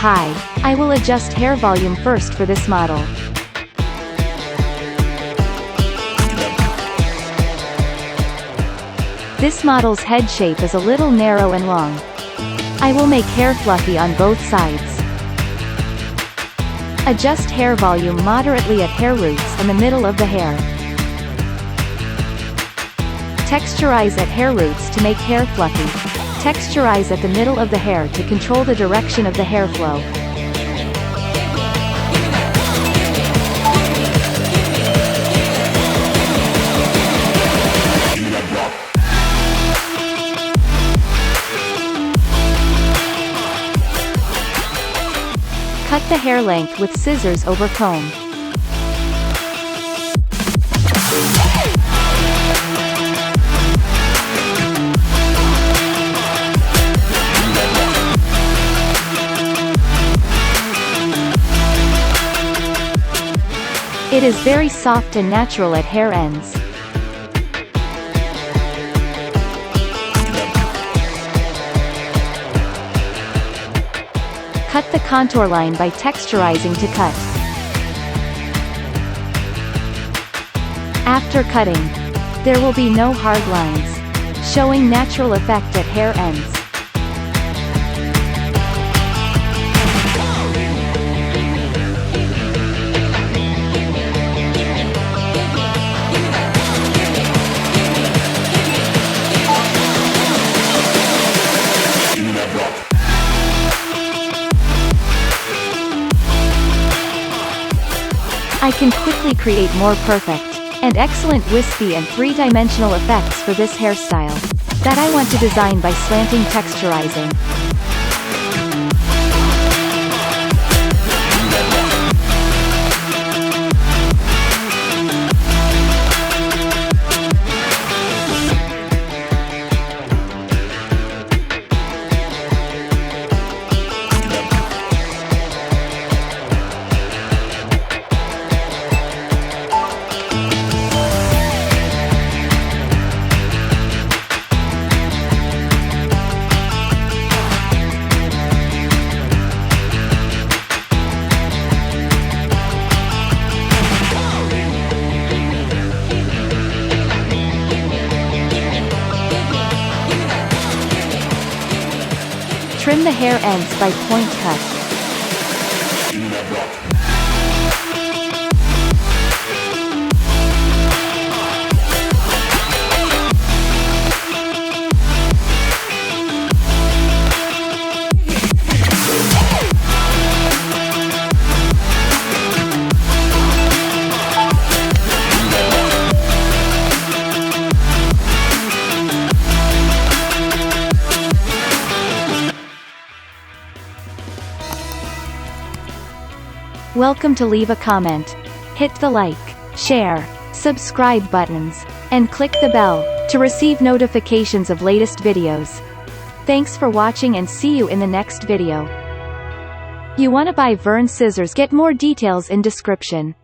Hi, I will adjust hair volume first for this model. This model's head shape is a little narrow and long. I will make hair fluffy on both sides. Adjust hair volume moderately at hair roots and the middle of the hair. Texturize at hair roots to make hair fluffy. Texturize at the middle of the hair to control the direction of the hair flow. Cut the hair length with scissors over comb. It is very soft and natural at hair ends. Cut the contour line by texturizing to cut. After cutting, there will be no hard lines, showing natural effect at hair ends. I can quickly create more perfect and excellent wispy and three-dimensional effects for this hairstyle that I want to design by slanting texturizing. Trim the hair ends by point cut. Welcome to leave a comment. Hit the like, share, subscribe buttons, and click the bell to receive notifications of latest videos. Thanks for watching and see you in the next video. You wanna buy Vern scissors? Get more details in description.